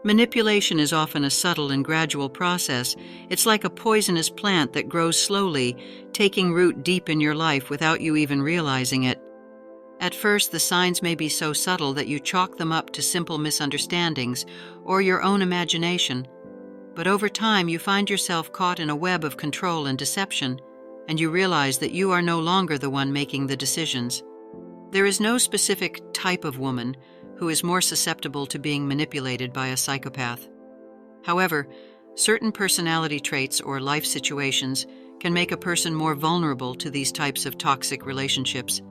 Manipulation is often a subtle and gradual process. It's like a poisonous plant that grows slowly, taking root deep in your life without you even realizing it. At first, the signs may be so subtle that you chalk them up to simple misunderstandings or your own imagination. But over time, you find yourself caught in a web of control and deception, and you realize that you are no longer the one making the decisions. There is no specific type of woman who is more susceptible to being manipulated by a psychopath. However, certain personality traits or life situations can make a person more vulnerable to these types of toxic relationships.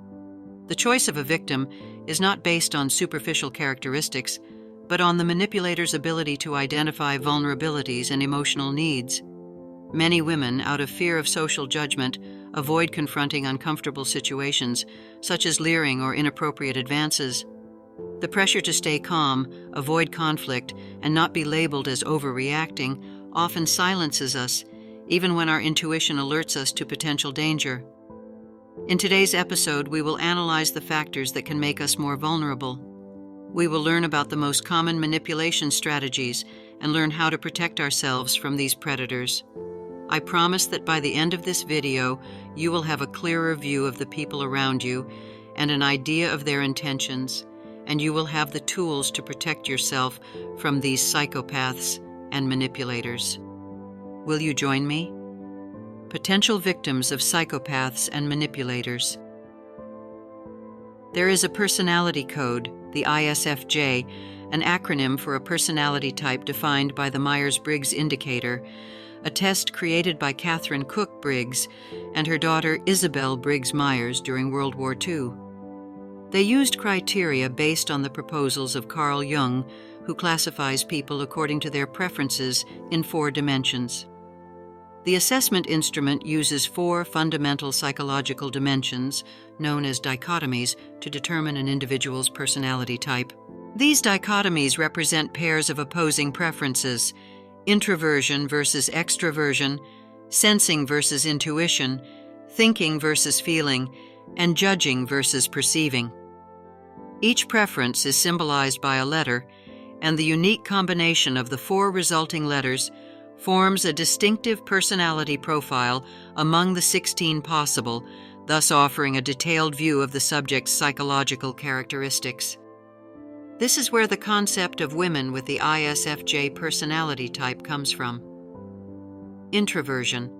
The choice of a victim is not based on superficial characteristics, but on the manipulator's ability to identify vulnerabilities and emotional needs. Many women, out of fear of social judgment, avoid confronting uncomfortable situations, such as leering or inappropriate advances. The pressure to stay calm, avoid conflict, and not be labeled as overreacting often silences us, even when our intuition alerts us to potential danger. In today's episode, we will analyze the factors that can make us more vulnerable. We will learn about the most common manipulation strategies and learn how to protect ourselves from these predators. I promise that by the end of this video, you will have a clearer view of the people around you and an idea of their intentions, and you will have the tools to protect yourself from these psychopaths and manipulators. Will you join me? Potential victims of psychopaths and manipulators. There is a personality code, the ISFJ, an acronym for a personality type defined by the Myers-Briggs indicator, a test created by Catherine Cook Briggs and her daughter Isabel Briggs Myers during World War II. They used criteria based on the proposals of Carl Jung, who classifies people according to their preferences in 4 dimensions. The assessment instrument uses 4 fundamental psychological dimensions, known as dichotomies, to determine an individual's personality type. These dichotomies represent pairs of opposing preferences: introversion versus extroversion, sensing versus intuition, thinking versus feeling, and judging versus perceiving. Each preference is symbolized by a letter, and the unique combination of the 4 resulting letters forms a distinctive personality profile among the 16 possible, thus offering a detailed view of the subject's psychological characteristics. This is where the concept of women with the ISFJ personality type comes from. Introversion.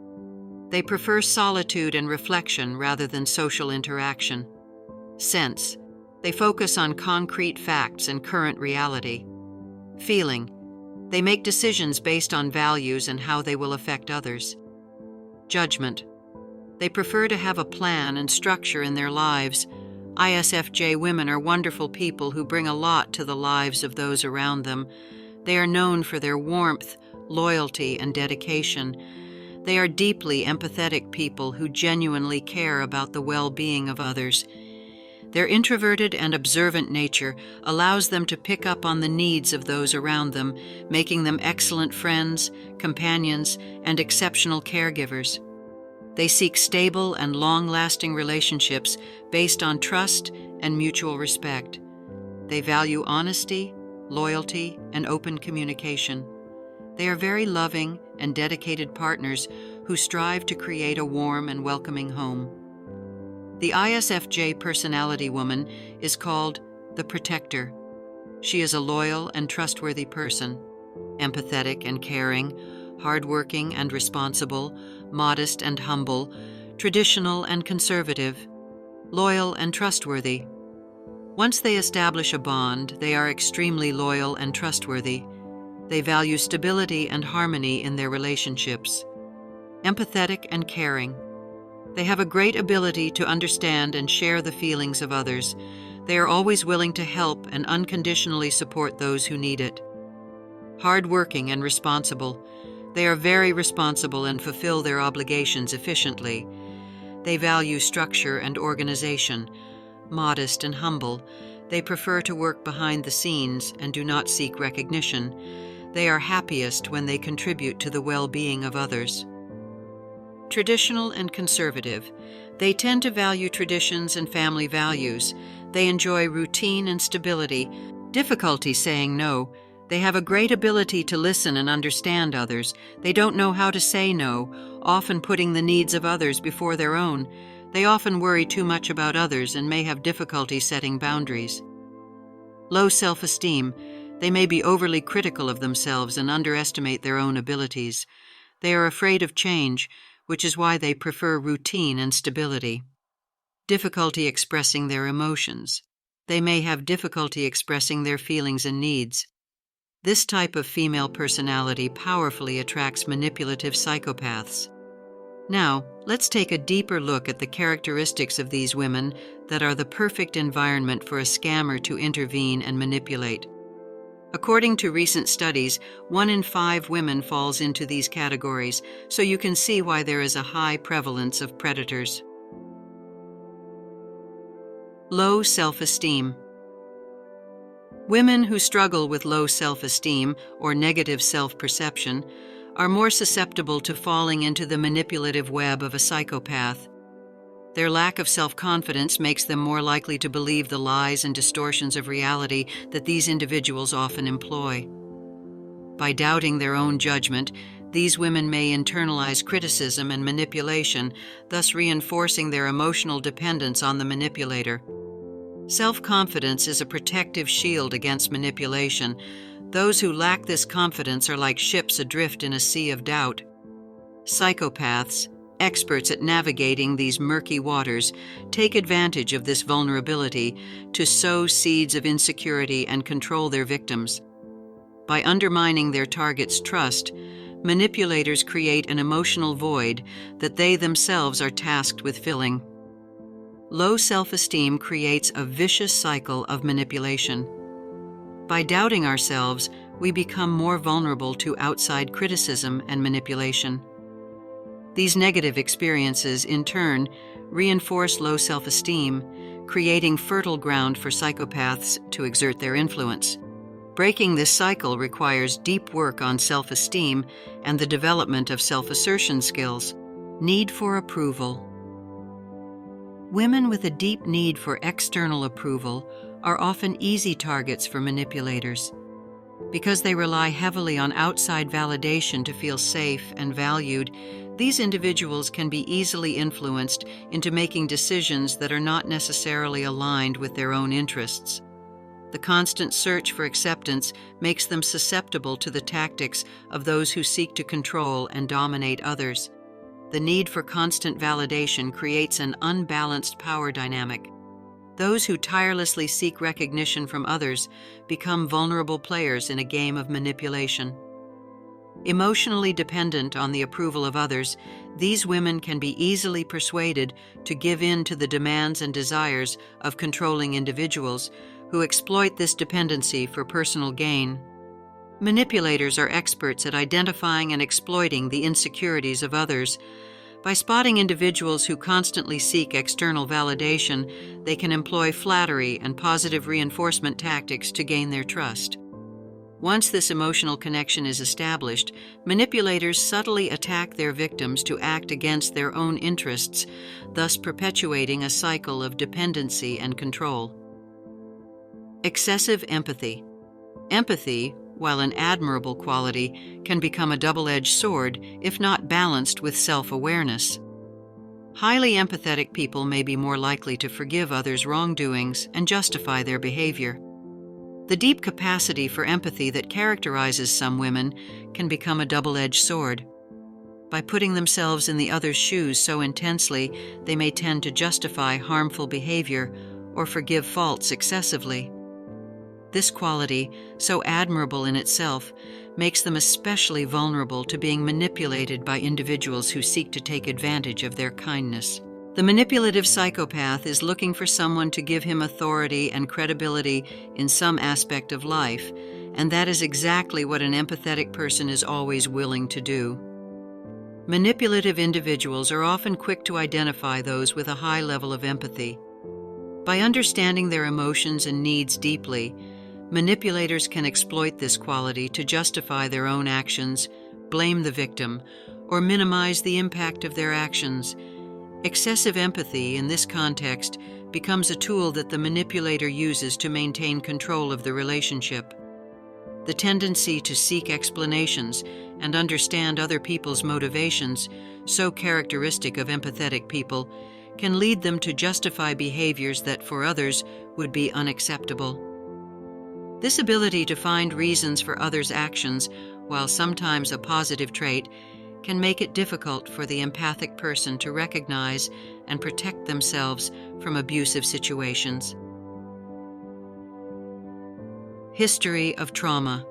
They prefer solitude and reflection rather than social interaction. Sense. They focus on concrete facts and current reality. Feeling. They make decisions based on values and how they will affect others. Judgment. They prefer to have a plan and structure in their lives. ISFJ women are wonderful people who bring a lot to the lives of those around them. They are known for their warmth, loyalty, and dedication. They are deeply empathetic people who genuinely care about the well-being of others. Their introverted and observant nature allows them to pick up on the needs of those around them, making them excellent friends, companions, and exceptional caregivers. They seek stable and long-lasting relationships based on trust and mutual respect. They value honesty, loyalty, and open communication. They are very loving and dedicated partners who strive to create a warm and welcoming home. The ISFJ personality woman is called the protector. She is a loyal and trustworthy person, empathetic and caring, hardworking and responsible, modest and humble, traditional and conservative, loyal and trustworthy. Once they establish a bond, they are extremely loyal and trustworthy. They value stability and harmony in their relationships. Empathetic and caring. They have a great ability to understand and share the feelings of others. They are always willing to help and unconditionally support those who need it. Hardworking and responsible. They are very responsible and fulfill their obligations efficiently. They value structure and organization. Modest and humble. They prefer to work behind the scenes and do not seek recognition. They are happiest when they contribute to the well-being of others. Traditional and conservative. They tend to value traditions and family values. They enjoy routine and stability, difficulty saying no. They have a great ability to listen and understand others. They don't know how to say no, often putting the needs of others before their own. They often worry too much about others and may have difficulty setting boundaries. Low self-esteem. They may be overly critical of themselves and underestimate their own abilities. They are afraid of change, which is why they prefer routine and stability. Difficulty expressing their emotions. They may have difficulty expressing their feelings and needs. This type of female personality powerfully attracts manipulative psychopaths. Now, let's take a deeper look at the characteristics of these women that are the perfect environment for a scammer to intervene and manipulate. According to recent studies, 1 in 5 women falls into these categories, so you can see why there is a high prevalence of predators. Low self-esteem. Women who struggle with low self-esteem or negative self-perception are more susceptible to falling into the manipulative web of a psychopath. Their lack of self-confidence makes them more likely to believe the lies and distortions of reality that these individuals often employ. By doubting their own judgment, these women may internalize criticism and manipulation, thus reinforcing their emotional dependence on the manipulator. Self-confidence is a protective shield against manipulation. Those who lack this confidence are like ships adrift in a sea of doubt. Psychopaths, experts at navigating these murky waters, take advantage of this vulnerability to sow seeds of insecurity and control their victims. By undermining their target's trust, manipulators create an emotional void that they themselves are tasked with filling. Low self-esteem creates a vicious cycle of manipulation. By doubting ourselves, we become more vulnerable to outside criticism and manipulation. These negative experiences, in turn, reinforce low self-esteem, creating fertile ground for psychopaths to exert their influence. Breaking this cycle requires deep work on self-esteem and the development of self-assertion skills. Need for approval. Women with a deep need for external approval are often easy targets for manipulators. Because they rely heavily on outside validation to feel safe and valued, these individuals can be easily influenced into making decisions that are not necessarily aligned with their own interests. The constant search for acceptance makes them susceptible to the tactics of those who seek to control and dominate others. The need for constant validation creates an unbalanced power dynamic. Those who tirelessly seek recognition from others become vulnerable players in a game of manipulation. Emotionally dependent on the approval of others, these women can be easily persuaded to give in to the demands and desires of controlling individuals who exploit this dependency for personal gain. Manipulators are experts at identifying and exploiting the insecurities of others. By spotting individuals who constantly seek external validation, they can employ flattery and positive reinforcement tactics to gain their trust. Once this emotional connection is established, manipulators subtly attack their victims to act against their own interests, thus perpetuating a cycle of dependency and control. Excessive empathy. Empathy, while an admirable quality, can become a double-edged sword if not balanced with self-awareness. Highly empathetic people may be more likely to forgive others' wrongdoings and justify their behavior. The deep capacity for empathy that characterizes some women can become a double-edged sword. By putting themselves in the other's shoes so intensely, they may tend to justify harmful behavior or forgive faults excessively. This quality, so admirable in itself, makes them especially vulnerable to being manipulated by individuals who seek to take advantage of their kindness. The manipulative psychopath is looking for someone to give him authority and credibility in some aspect of life, and that is exactly what an empathetic person is always willing to do. Manipulative individuals are often quick to identify those with a high level of empathy. By understanding their emotions and needs deeply, manipulators can exploit this quality to justify their own actions, blame the victim, or minimize the impact of their actions. Excessive empathy, in this context, becomes a tool that the manipulator uses to maintain control of the relationship. The tendency to seek explanations and understand other people's motivations, so characteristic of empathetic people, can lead them to justify behaviors that for others would be unacceptable. This ability to find reasons for others' actions, while sometimes a positive trait, can make it difficult for the empathic person to recognize and protect themselves from abusive situations. History of trauma.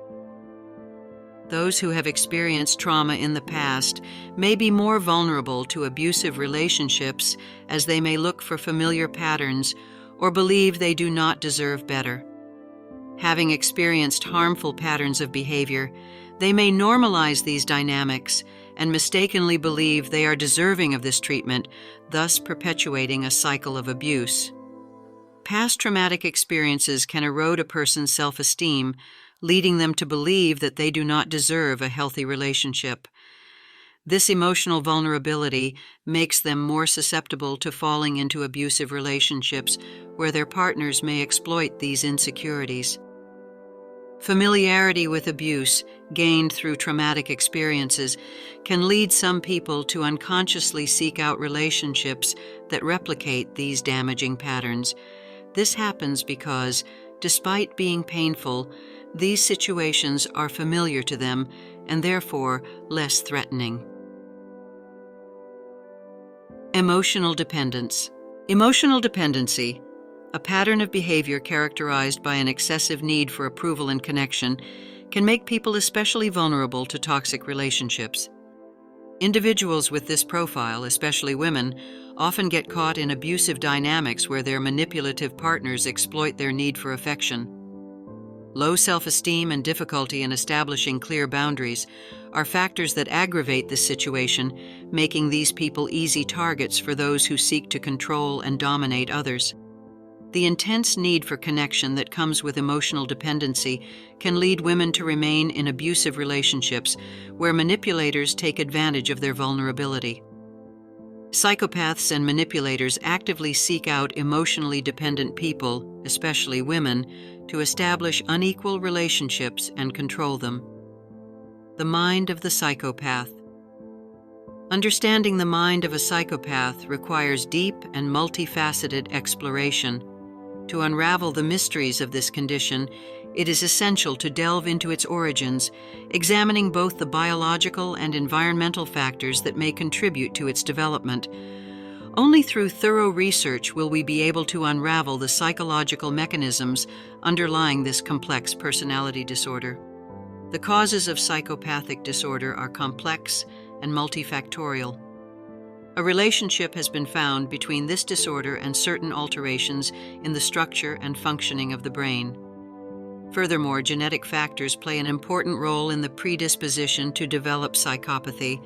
Those who have experienced trauma in the past may be more vulnerable to abusive relationships, as they may look for familiar patterns or believe they do not deserve better. Having experienced harmful patterns of behavior, they may normalize these dynamics and mistakenly believe they are deserving of this treatment, thus perpetuating a cycle of abuse. Past traumatic experiences can erode a person's self-esteem, leading them to believe that they do not deserve a healthy relationship. This emotional vulnerability makes them more susceptible to falling into abusive relationships where their partners may exploit these insecurities. Familiarity with abuse, gained through traumatic experiences, can lead some people to unconsciously seek out relationships that replicate these damaging patterns. This happens because, despite being painful, these situations are familiar to them and therefore less threatening. Emotional dependence. Emotional dependency, a pattern of behavior characterized by an excessive need for approval and connection, can make people especially vulnerable to toxic relationships. Individuals with this profile, especially women, often get caught in abusive dynamics where their manipulative partners exploit their need for affection. Low self-esteem and difficulty in establishing clear boundaries are factors that aggravate this situation, making these people easy targets for those who seek to control and dominate others. The intense need for connection that comes with emotional dependency can lead women to remain in abusive relationships where manipulators take advantage of their vulnerability. Psychopaths and manipulators actively seek out emotionally dependent people, especially women, to establish unequal relationships and control them. The mind of the psychopath. Understanding the mind of a psychopath requires deep and multifaceted exploration. To unravel the mysteries of this condition, it is essential to delve into its origins, examining both the biological and environmental factors that may contribute to its development. Only through thorough research will we be able to unravel the psychological mechanisms underlying this complex personality disorder. The causes of psychopathic disorder are complex and multifactorial. A relationship has been found between this disorder and certain alterations in the structure and functioning of the brain. Furthermore, genetic factors play an important role in the predisposition to develop psychopathy.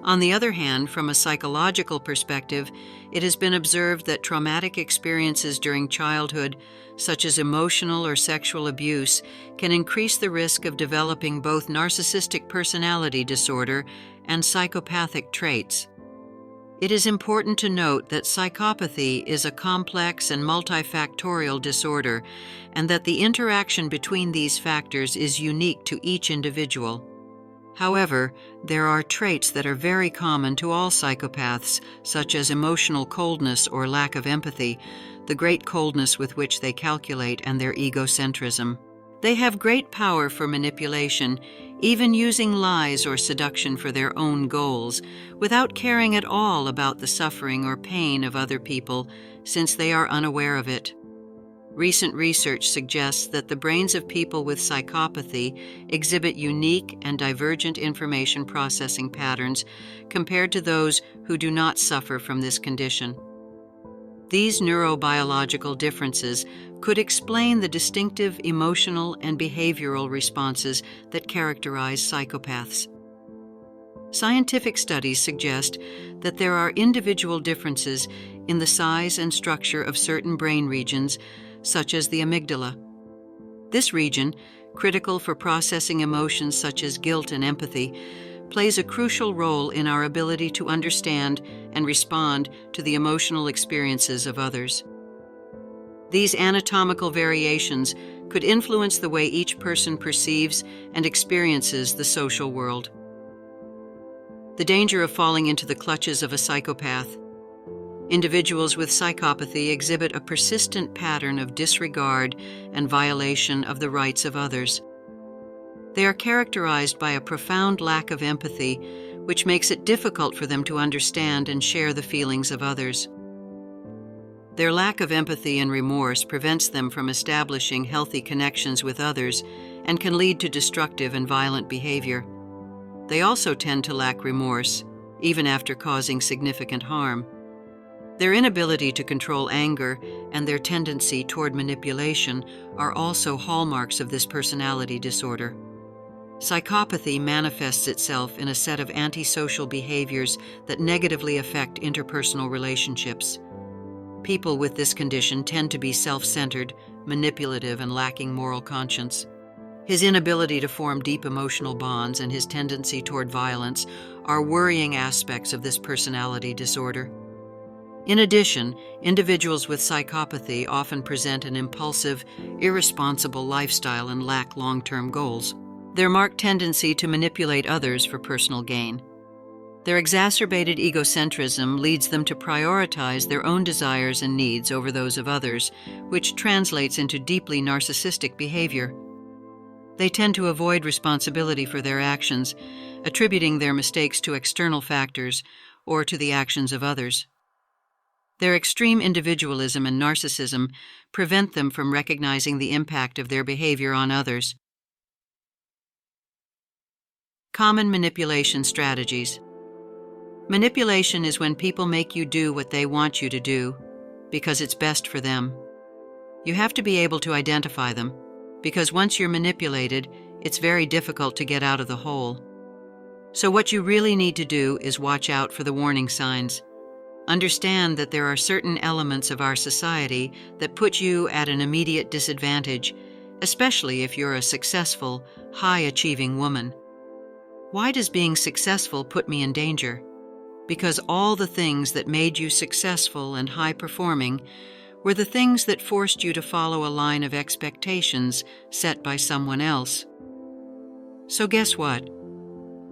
On the other hand, from a psychological perspective, it has been observed that traumatic experiences during childhood, such as emotional or sexual abuse, can increase the risk of developing both narcissistic personality disorder and psychopathic traits. It is important to note that psychopathy is a complex and multifactorial disorder, and that the interaction between these factors is unique to each individual. However, there are traits that are very common to all psychopaths, such as emotional coldness or lack of empathy, the great coldness with which they calculate, and their egocentrism. They have great power for manipulation, even using lies or seduction for their own goals, without caring at all about the suffering or pain of other people, since they are unaware of it. Recent research suggests that the brains of people with psychopathy exhibit unique and divergent information processing patterns compared to those who do not suffer from this condition. These neurobiological differences could explain the distinctive emotional and behavioral responses that characterize psychopaths. Scientific studies suggest that there are individual differences in the size and structure of certain brain regions, such as the amygdala. This region, critical for processing emotions such as guilt and empathy, plays a crucial role in our ability to understand and respond to the emotional experiences of others. These anatomical variations could influence the way each person perceives and experiences the social world. The danger of falling into the clutches of a psychopath. Individuals with psychopathy exhibit a persistent pattern of disregard and violation of the rights of others. They are characterized by a profound lack of empathy, which makes it difficult for them to understand and share the feelings of others. Their lack of empathy and remorse prevents them from establishing healthy connections with others and can lead to destructive and violent behavior. They also tend to lack remorse, even after causing significant harm. Their inability to control anger and their tendency toward manipulation are also hallmarks of this personality disorder. Psychopathy manifests itself in a set of antisocial behaviors that negatively affect interpersonal relationships. People with this condition tend to be self-centered, manipulative, and lacking moral conscience. His inability to form deep emotional bonds and his tendency toward violence are worrying aspects of this personality disorder. In addition, individuals with psychopathy often present an impulsive, irresponsible lifestyle and lack long-term goals. Their marked tendency to manipulate others for personal gain. Their exacerbated egocentrism leads them to prioritize their own desires and needs over those of others, which translates into deeply narcissistic behavior. They tend to avoid responsibility for their actions, attributing their mistakes to external factors or to the actions of others. Their extreme individualism and narcissism prevent them from recognizing the impact of their behavior on others. Common manipulation strategies. Manipulation is when people make you do what they want you to do because it's best for them. You have to be able to identify them, because once you're manipulated, it's very difficult to get out of the hole. So what you really need to do is watch out for the warning signs. Understand that there are certain elements of our society that put you at an immediate disadvantage, especially if you're a successful, high-achieving woman. Why does being successful put me in danger? Because all the things that made you successful and high-performing were the things that forced you to follow a line of expectations set by someone else. So guess what?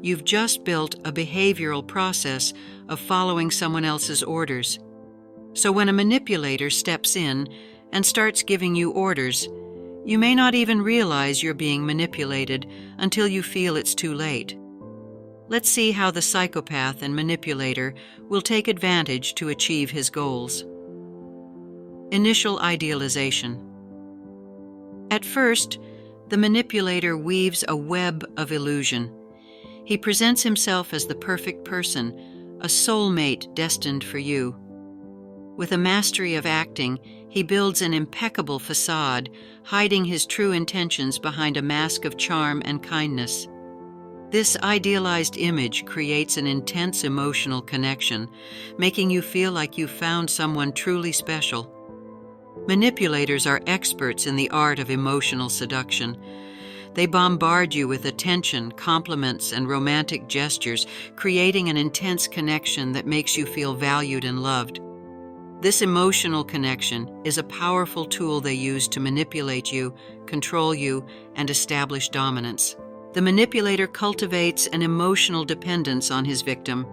You've just built a behavioral process of following someone else's orders. So when a manipulator steps in and starts giving you orders, you may not even realize you're being manipulated until you feel it's too late. Let's see how the psychopath and manipulator will take advantage to achieve his goals. Initial idealization. At first, the manipulator weaves a web of illusion. He presents himself as the perfect person, a soulmate destined for you. With a mastery of acting, he builds an impeccable facade, hiding his true intentions behind a mask of charm and kindness. This idealized image creates an intense emotional connection, making you feel like you've found someone truly special. Manipulators are experts in the art of emotional seduction. They bombard you with attention, compliments, and romantic gestures, creating an intense connection that makes you feel valued and loved. This emotional connection is a powerful tool they use to manipulate you, control you, and establish dominance. The manipulator cultivates an emotional dependence on his victim.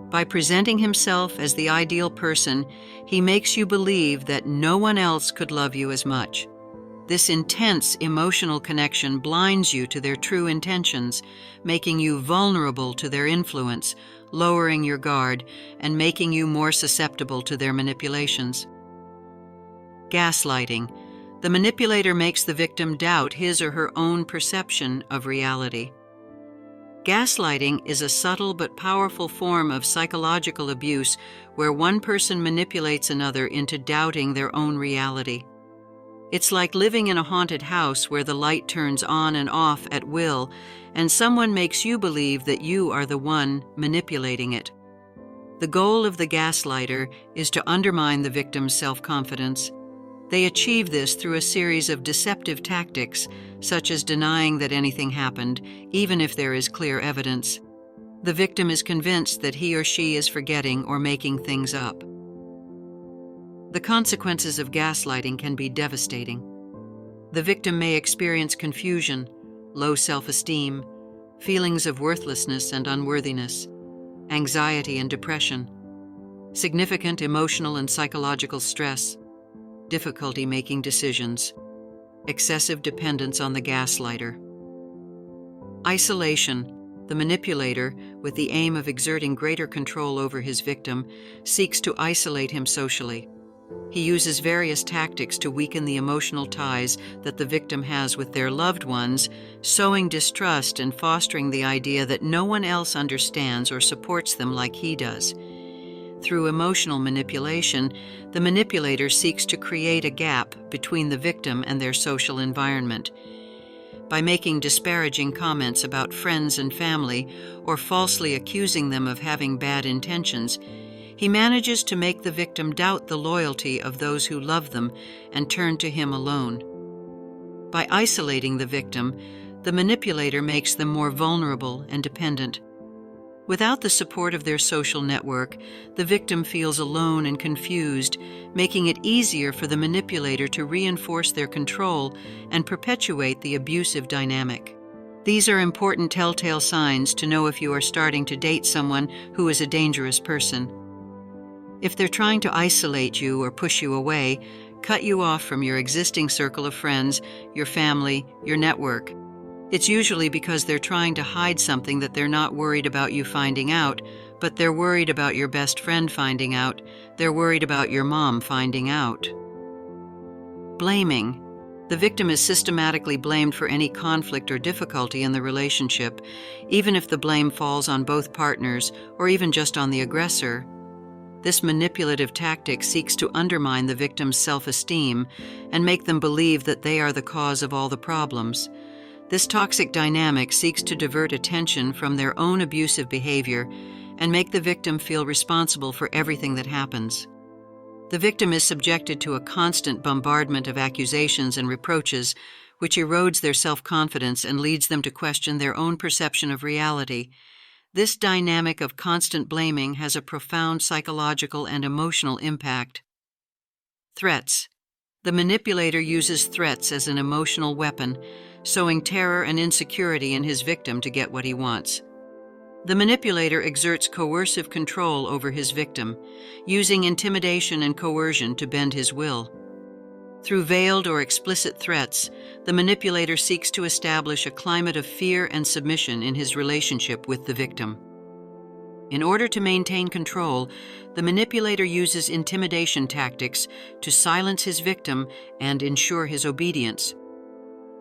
By presenting himself as the ideal person, he makes you believe that no one else could love you as much. This intense emotional connection blinds you to their true intentions, making you vulnerable to their influence, lowering your guard, and making you more susceptible to their manipulations. Gaslighting. The manipulator makes the victim doubt his or her own perception of reality. Gaslighting is a subtle but powerful form of psychological abuse where one person manipulates another into doubting their own reality. It's like living in a haunted house where the light turns on and off at will, and someone makes you believe that you are the one manipulating it. The goal of the gaslighter is to undermine the victim's self-confidence. They achieve this through a series of deceptive tactics, such as denying that anything happened, even if there is clear evidence. The victim is convinced that he or she is forgetting or making things up. The consequences of gaslighting can be devastating. The victim may experience confusion, low self-esteem, feelings of worthlessness and unworthiness, anxiety and depression, significant emotional and psychological stress, difficulty making decisions, excessive dependence on the gaslighter. Isolation. The manipulator, with the aim of exerting greater control over his victim, seeks to isolate him socially. He uses various tactics to weaken the emotional ties that the victim has with their loved ones, sowing distrust and fostering the idea that no one else understands or supports them like he does. Through emotional manipulation, the manipulator seeks to create a gap between the victim and their social environment. By making disparaging comments about friends and family or falsely accusing them of having bad intentions, he manages to make the victim doubt the loyalty of those who love them and turn to him alone. By isolating the victim, the manipulator makes them more vulnerable and dependent. Without the support of their social network, the victim feels alone and confused, making it easier for the manipulator to reinforce their control and perpetuate the abusive dynamic. These are important telltale signs to know if you are starting to date someone who is a dangerous person. If they're trying to isolate you or push you away, cut you off from your existing circle of friends, your family, your network, it's usually because they're trying to hide something that they're not worried about you finding out, but they're worried about your best friend finding out. They're worried about your mom finding out. Blaming. The victim is systematically blamed for any conflict or difficulty in the relationship, even if the blame falls on both partners or even just on the aggressor. This manipulative tactic seeks to undermine the victim's self-esteem and make them believe that they are the cause of all the problems. This toxic dynamic seeks to divert attention from their own abusive behavior and make the victim feel responsible for everything that happens. The victim is subjected to a constant bombardment of accusations and reproaches, which erodes their self-confidence and leads them to question their own perception of reality. This dynamic of constant blaming has a profound psychological and emotional impact. Threats. The manipulator uses threats as an emotional weapon, sowing terror and insecurity in his victim to get what he wants. The manipulator exerts coercive control over his victim, using intimidation and coercion to bend his will. Through veiled or explicit threats, the manipulator seeks to establish a climate of fear and submission in his relationship with the victim. In order to maintain control, the manipulator uses intimidation tactics to silence his victim and ensure his obedience.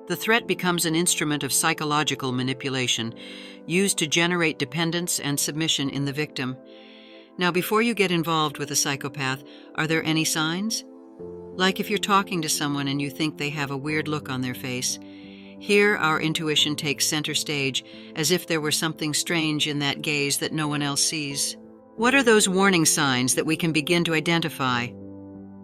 The threat becomes an instrument of psychological manipulation, used to generate dependence and submission in the victim. Now, before you get involved with a psychopath, are there any signs? Like if you're talking to someone and you think they have a weird look on their face. Here, our intuition takes center stage, as if there were something strange in that gaze that no one else sees. What are those warning signs that we can begin to identify?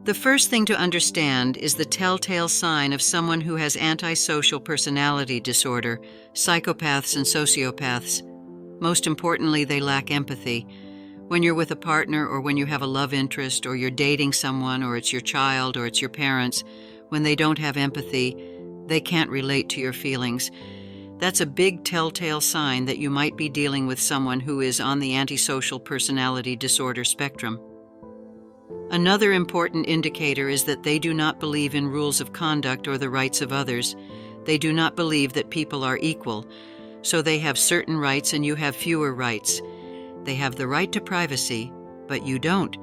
The first thing to understand is the telltale sign of someone who has antisocial personality disorder, psychopaths and sociopaths. Most importantly, they lack empathy. When you're with a partner or when you have a love interest or you're dating someone or it's your child or it's your parents, when they don't have empathy, they can't relate to your feelings. That's a big telltale sign that you might be dealing with someone who is on the antisocial personality disorder spectrum. Another important indicator is that they do not believe in rules of conduct or the rights of others. They do not believe that people are equal, so they have certain rights and you have fewer rights. They have the right to privacy, but you don't.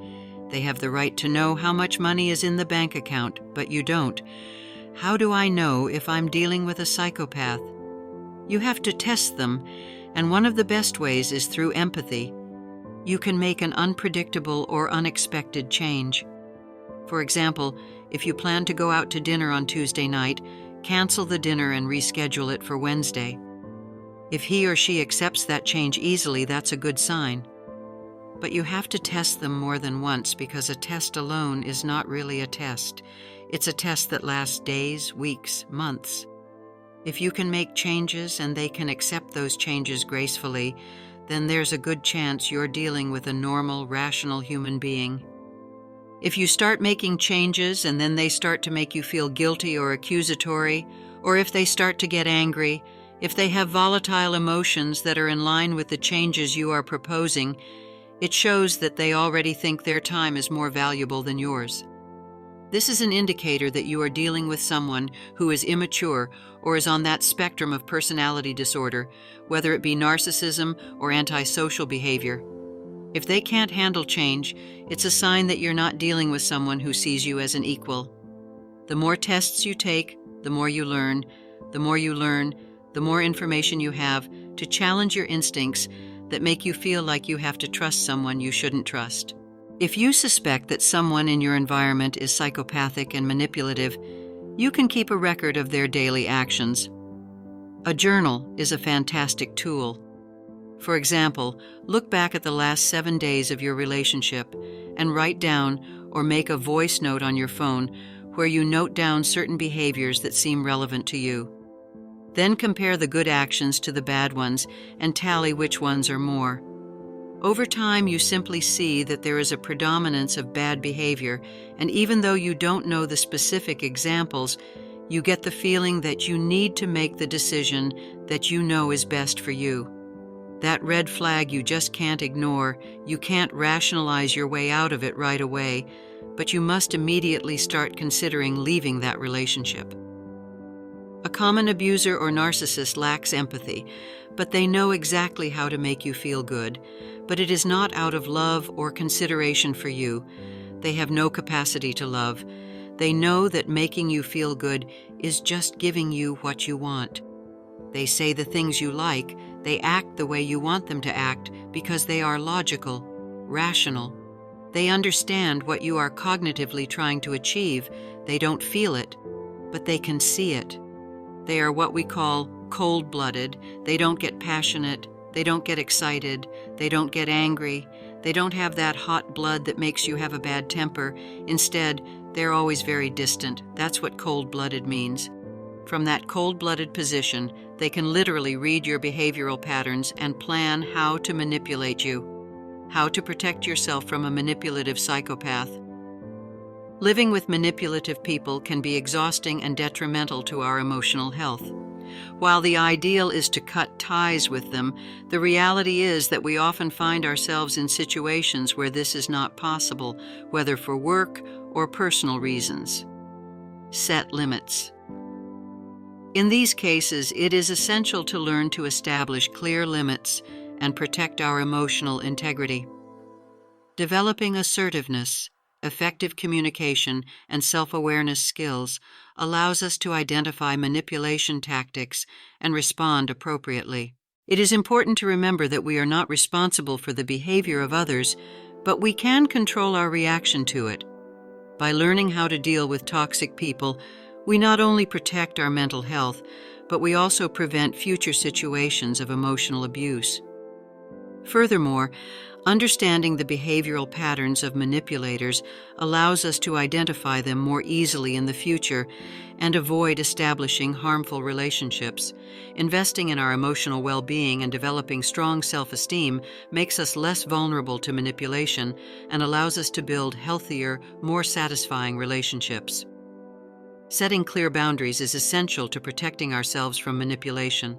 They have the right to know how much money is in the bank account, but you don't. How do I know if I'm dealing with a psychopath? You have to test them, and one of the best ways is through empathy. You can make an unpredictable or unexpected change. For example, if you plan to go out to dinner on Tuesday night, cancel the dinner and reschedule it for Wednesday. If he or she accepts that change easily, that's a good sign. But you have to test them more than once because a test alone is not really a test. It's a test that lasts days, weeks, months. If you can make changes and they can accept those changes gracefully, then there's a good chance you're dealing with a normal, rational human being. If you start making changes and then they start to make you feel guilty or accusatory, or if they start to get angry, if they have volatile emotions that are in line with the changes you are proposing, it shows that they already think their time is more valuable than yours. This is an indicator that you are dealing with someone who is immature or is on that spectrum of personality disorder, whether it be narcissism or antisocial behavior. If they can't handle change, it's a sign that you're not dealing with someone who sees you as an equal. The more tests you take, the more you learn. The more you learn, the more information you have to challenge your instincts that make you feel like you have to trust someone you shouldn't trust. If you suspect that someone in your environment is psychopathic and manipulative, you can keep a record of their daily actions. A journal is a fantastic tool. For example, look back at the last 7 days of your relationship and write down or make a voice note on your phone where you note down certain behaviors that seem relevant to you. Then compare the good actions to the bad ones and tally which ones are more. Over time, you simply see that there is a predominance of bad behavior, and even though you don't know the specific examples, you get the feeling that you need to make the decision that you know is best for you. That red flag you just can't ignore. You can't rationalize your way out of it right away, but you must immediately start considering leaving that relationship. A common abuser or narcissist lacks empathy, but they know exactly how to make you feel good. But it is not out of love or consideration for you. They have no capacity to love. They know that making you feel good is just giving you what you want. They say the things you like. They act the way you want them to act because they are logical, rational. They understand what you are cognitively trying to achieve. They don't feel it, but they can see it. They are what we call cold-blooded. They don't get passionate. They don't get excited. They don't get angry. They don't have that hot blood that makes you have a bad temper. Instead, they're always very distant. That's what cold-blooded means. From that cold-blooded position, they can literally read your behavioral patterns and plan how to manipulate you, how to protect yourself from a manipulative psychopath. Living with manipulative people can be exhausting and detrimental to our emotional health. While the ideal is to cut ties with them, the reality is that we often find ourselves in situations where this is not possible, whether for work or personal reasons. Set limits. In these cases, it is essential to learn to establish clear limits and protect our emotional integrity. Developing assertiveness, effective communication, and self-awareness skills allows us to identify manipulation tactics and respond appropriately. It is important to remember that we are not responsible for the behavior of others, but we can control our reaction to it. By learning how to deal with toxic people, we not only protect our mental health, but we also prevent future situations of emotional abuse. Furthermore, understanding the behavioral patterns of manipulators allows us to identify them more easily in the future and avoid establishing harmful relationships. Investing in our emotional well-being and developing strong self-esteem makes us less vulnerable to manipulation and allows us to build healthier, more satisfying relationships. Setting clear boundaries is essential to protecting ourselves from manipulation.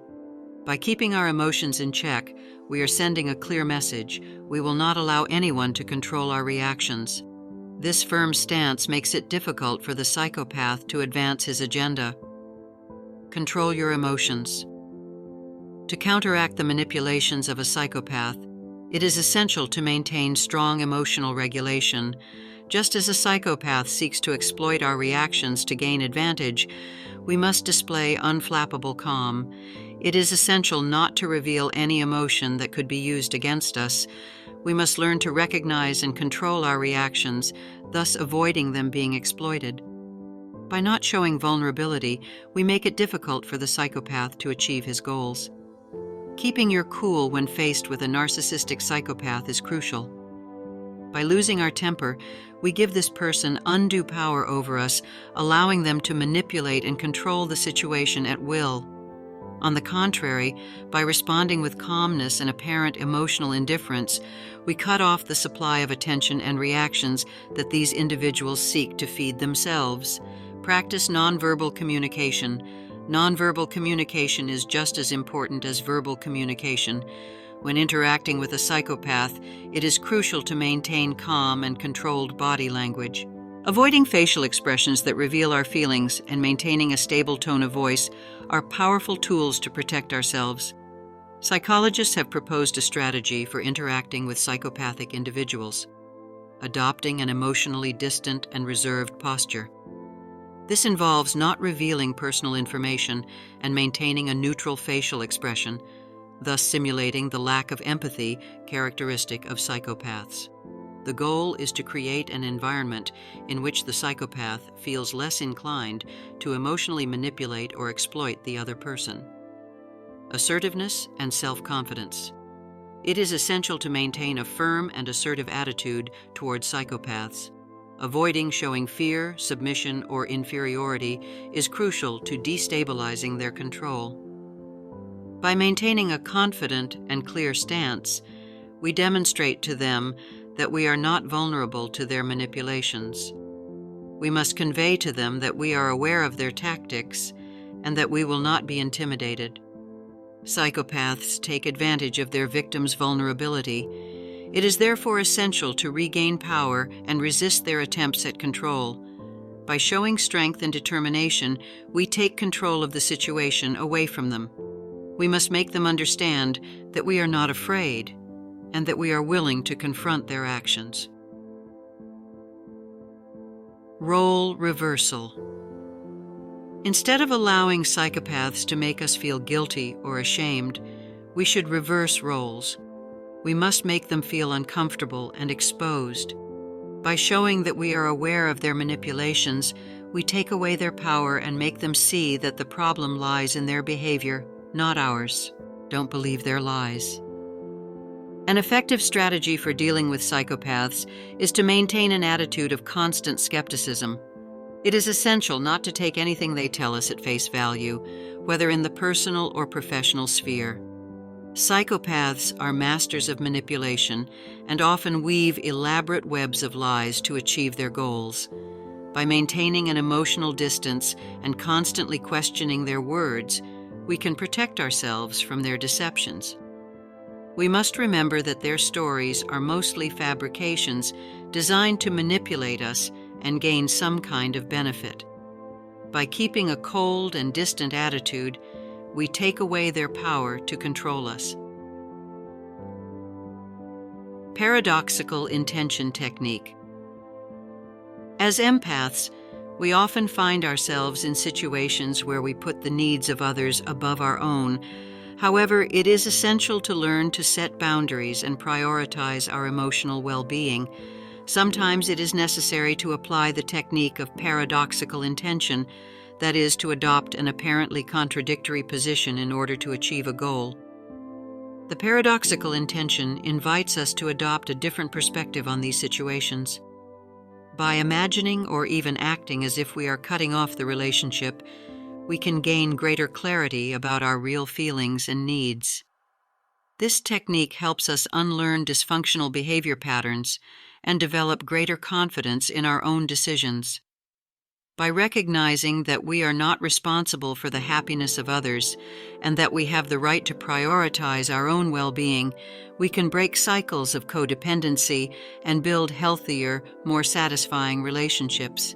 By keeping our emotions in check, we are sending a clear message. We will not allow anyone to control our reactions. This firm stance makes it difficult for the psychopath to advance his agenda. Control your emotions. To counteract the manipulations of a psychopath, it is essential to maintain strong emotional regulation. Just as a psychopath seeks to exploit our reactions to gain advantage, we must display unflappable calm. It is essential not to reveal any emotion that could be used against us. We must learn to recognize and control our reactions, thus avoiding them being exploited. By not showing vulnerability, we make it difficult for the psychopath to achieve his goals. Keeping your cool when faced with a narcissistic psychopath is crucial. By losing our temper, we give this person undue power over us, allowing them to manipulate and control the situation at will. On the contrary, by responding with calmness and apparent emotional indifference, we cut off the supply of attention and reactions that these individuals seek to feed themselves. Practice nonverbal communication. Nonverbal communication is just as important as verbal communication. When interacting with a psychopath, it is crucial to maintain calm and controlled body language. Avoiding facial expressions that reveal our feelings and maintaining a stable tone of voice are powerful tools to protect ourselves. Psychologists have proposed a strategy for interacting with psychopathic individuals: adopting an emotionally distant and reserved posture. This involves not revealing personal information and maintaining a neutral facial expression, thus simulating the lack of empathy characteristic of psychopaths. The goal is to create an environment in which the psychopath feels less inclined to emotionally manipulate or exploit the other person. Assertiveness and self-confidence. It is essential to maintain a firm and assertive attitude toward psychopaths. Avoiding showing fear, submission, or inferiority is crucial to destabilizing their control. By maintaining a confident and clear stance, we demonstrate to them that we are not vulnerable to their manipulations. We must convey to them that we are aware of their tactics and that we will not be intimidated. Psychopaths take advantage of their victims' vulnerability. It is therefore essential to regain power and resist their attempts at control. By showing strength and determination, we take control of the situation away from them. We must make them understand that we are not afraid and that we are willing to confront their actions. Role reversal. Instead of allowing psychopaths to make us feel guilty or ashamed, we should reverse roles. We must make them feel uncomfortable and exposed. By showing that we are aware of their manipulations, we take away their power and make them see that the problem lies in their behavior, not ours. Don't believe their lies. An effective strategy for dealing with psychopaths is to maintain an attitude of constant skepticism. It is essential not to take anything they tell us at face value, whether in the personal or professional sphere. Psychopaths are masters of manipulation and often weave elaborate webs of lies to achieve their goals. By maintaining an emotional distance and constantly questioning their words, we can protect ourselves from their deceptions. We must remember that their stories are mostly fabrications designed to manipulate us and gain some kind of benefit. By keeping a cold and distant attitude, we take away their power to control us. Paradoxical intention technique. As empaths, we often find ourselves in situations where we put the needs of others above our own. However, it is essential to learn to set boundaries and prioritize our emotional well-being. Sometimes it is necessary to apply the technique of paradoxical intention, that is, to adopt an apparently contradictory position in order to achieve a goal. The paradoxical intention invites us to adopt a different perspective on these situations. By imagining or even acting as if we are cutting off the relationship, we can gain greater clarity about our real feelings and needs. This technique helps us unlearn dysfunctional behavior patterns and develop greater confidence in our own decisions. By recognizing that we are not responsible for the happiness of others and that we have the right to prioritize our own well-being, we can break cycles of codependency and build healthier, more satisfying relationships.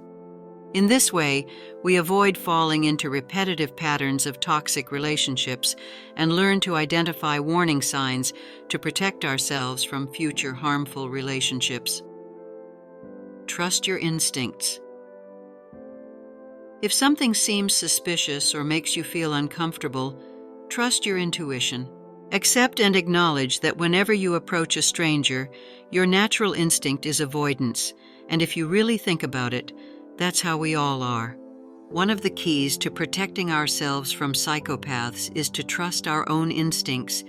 In this way, we avoid falling into repetitive patterns of toxic relationships and learn to identify warning signs to protect ourselves from future harmful relationships. Trust your instincts. If something seems suspicious or makes you feel uncomfortable, trust your intuition. Accept and acknowledge that whenever you approach a stranger, your natural instinct is avoidance, and if you really think about it, that's how we all are. One of the keys to protecting ourselves from psychopaths is to trust our own instincts.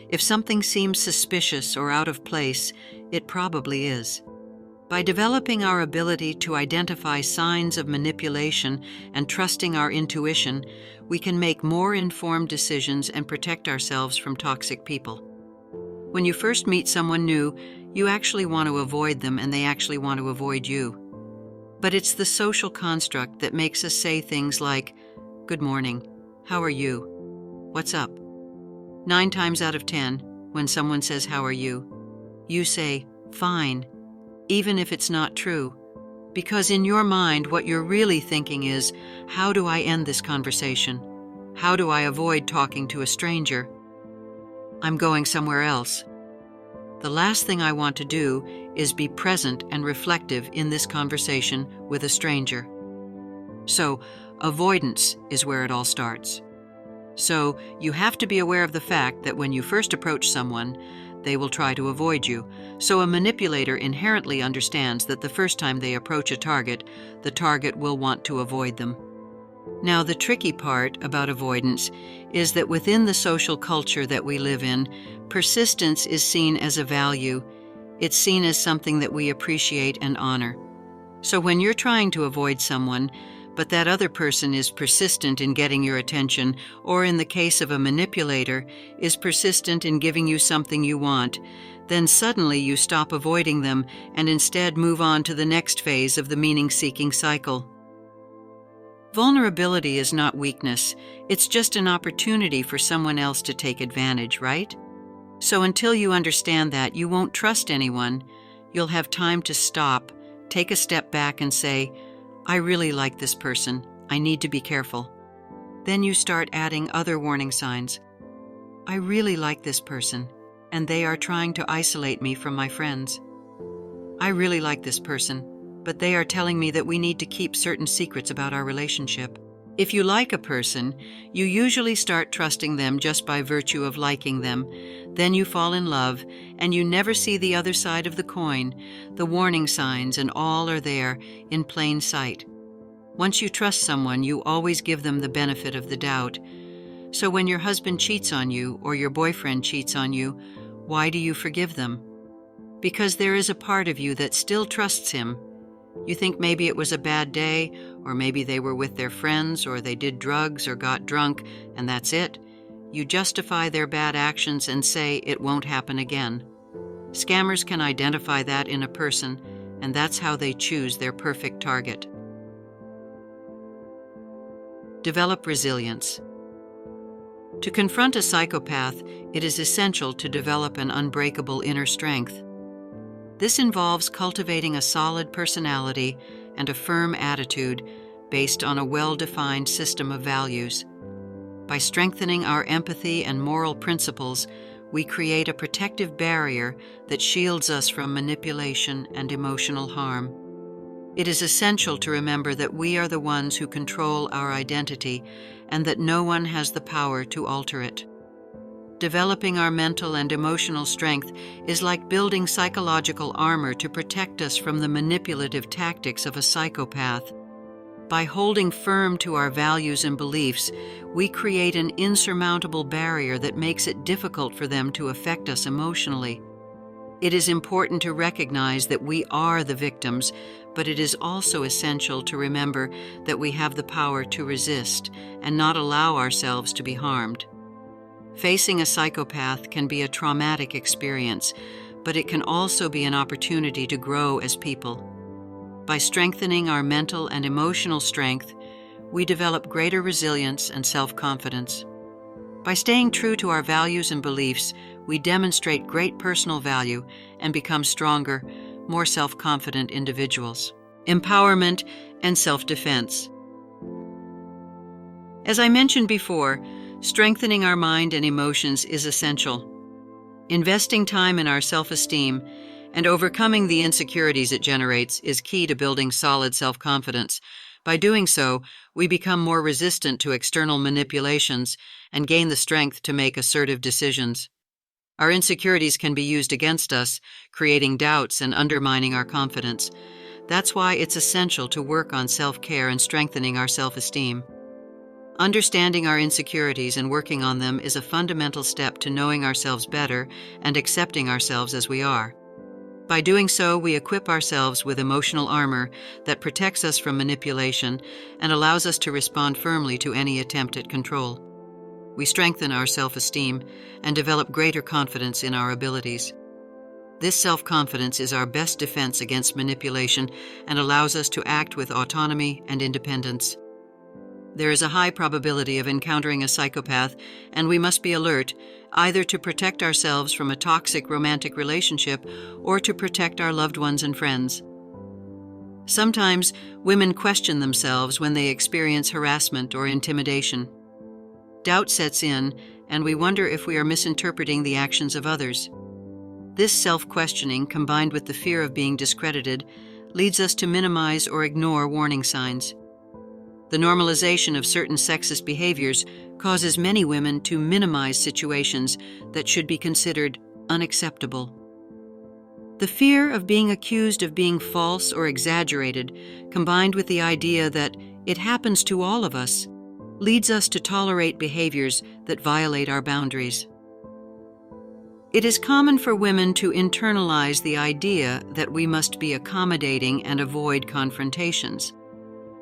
If something seems suspicious or out of place, it probably is. By developing our ability to identify signs of manipulation and trusting our intuition, we can make more informed decisions and protect ourselves from toxic people. When you first meet someone new, you actually want to avoid them and they actually want to avoid you. But it's the social construct that makes us say things like, "Good morning, how are you? What's up?" 9 times out of 10, when someone says, "How are you?" you say, "Fine," even if it's not true. Because in your mind, what you're really thinking is, how do I end this conversation? How do I avoid talking to a stranger? I'm going somewhere else. The last thing I want to do is be present and reflective in this conversation with a stranger. So, avoidance is where it all starts. So, you have to be aware of the fact that when you first approach someone, they will try to avoid you. So a manipulator inherently understands that the first time they approach a target, the target will want to avoid them. Now, the tricky part about avoidance is that within the social culture that we live in, persistence is seen as a value. It's seen as something that we appreciate and honor. So when you're trying to avoid someone, but that other person is persistent in getting your attention, or in the case of a manipulator, is persistent in giving you something you want, then suddenly you stop avoiding them and instead move on to the next phase of the meaning-seeking cycle. Vulnerability is not weakness. It's just an opportunity for someone else to take advantage, right? So until you understand that, you won't trust anyone. You'll have time to stop, take a step back and say, "I really like this person. I need to be careful." Then you start adding other warning signs. "I really like this person, and they are trying to isolate me from my friends. I really like this person, but they are telling me that we need to keep certain secrets about our relationship." If you like a person, you usually start trusting them just by virtue of liking them. Then you fall in love, and you never see the other side of the coin. The warning signs and all are there, in plain sight. Once you trust someone, you always give them the benefit of the doubt. So when your husband cheats on you or your boyfriend cheats on you, why do you forgive them? Because there is a part of you that still trusts him. You think maybe it was a bad day, or maybe they were with their friends, or they did drugs or got drunk, and that's it. You justify their bad actions and say it won't happen again. Scammers can identify that in a person, and that's how they choose their perfect target. Develop resilience. To confront a psychopath, it is essential to develop an unbreakable inner strength. This involves cultivating a solid personality and a firm attitude based on a well-defined system of values. By strengthening our empathy and moral principles, we create a protective barrier that shields us from manipulation and emotional harm. It is essential to remember that we are the ones who control our identity and that no one has the power to alter it. Developing our mental and emotional strength is like building psychological armor to protect us from the manipulative tactics of a psychopath. By holding firm to our values and beliefs, we create an insurmountable barrier that makes it difficult for them to affect us emotionally. It is important to recognize that we are the victims, but it is also essential to remember that we have the power to resist and not allow ourselves to be harmed. Facing a psychopath can be a traumatic experience, but it can also be an opportunity to grow as people. By strengthening our mental and emotional strength, we develop greater resilience and self-confidence. By staying true to our values and beliefs, we demonstrate great personal value and become stronger, more self-confident individuals. Empowerment and self-defense. As I mentioned before, strengthening our mind and emotions is essential. Investing time in our self-esteem and overcoming the insecurities it generates is key to building solid self-confidence. By doing so, we become more resistant to external manipulations and gain the strength to make assertive decisions. Our insecurities can be used against us, creating doubts and undermining our confidence. That's why it's essential to work on self-care and strengthening our self-esteem. Understanding our insecurities and working on them is a fundamental step to knowing ourselves better and accepting ourselves as we are. By doing so, we equip ourselves with emotional armor that protects us from manipulation and allows us to respond firmly to any attempt at control. We strengthen our self-esteem and develop greater confidence in our abilities. This self-confidence is our best defense against manipulation and allows us to act with autonomy and independence. There is a high probability of encountering a psychopath, and we must be alert, either to protect ourselves from a toxic romantic relationship or to protect our loved ones and friends. Sometimes, women question themselves when they experience harassment or intimidation. Doubt sets in, and we wonder if we are misinterpreting the actions of others. This self-questioning, combined with the fear of being discredited, leads us to minimize or ignore warning signs. The normalization of certain sexist behaviors causes many women to minimize situations that should be considered unacceptable. The fear of being accused of being false or exaggerated, combined with the idea that it happens to all of us, leads us to tolerate behaviors that violate our boundaries. It is common for women to internalize the idea that we must be accommodating and avoid confrontations.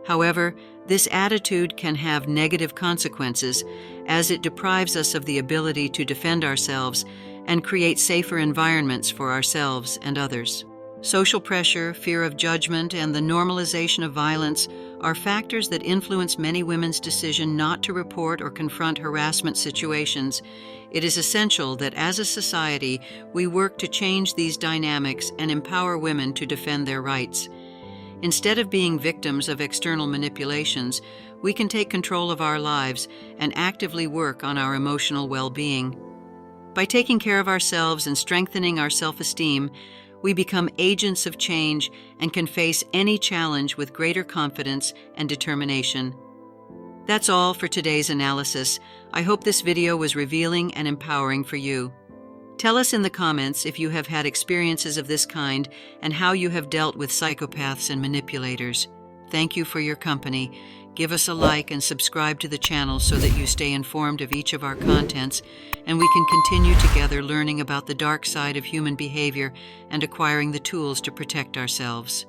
However, this attitude can have negative consequences as it deprives us of the ability to defend ourselves and create safer environments for ourselves and others. Social pressure, fear of judgment, and the normalization of violence are factors that influence many women's decision not to report or confront harassment situations. It is essential that as a society we work to change these dynamics and empower women to defend their rights. Instead of being victims of external manipulations, we can take control of our lives and actively work on our emotional well-being. By taking care of ourselves and strengthening our self-esteem, we become agents of change and can face any challenge with greater confidence and determination. That's all for today's analysis. I hope this video was revealing and empowering for you. Tell us in the comments if you have had experiences of this kind and how you have dealt with psychopaths and manipulators. Thank you for your company. Give us a like and subscribe to the channel so that you stay informed of each of our contents, and we can continue together learning about the dark side of human behavior and acquiring the tools to protect ourselves.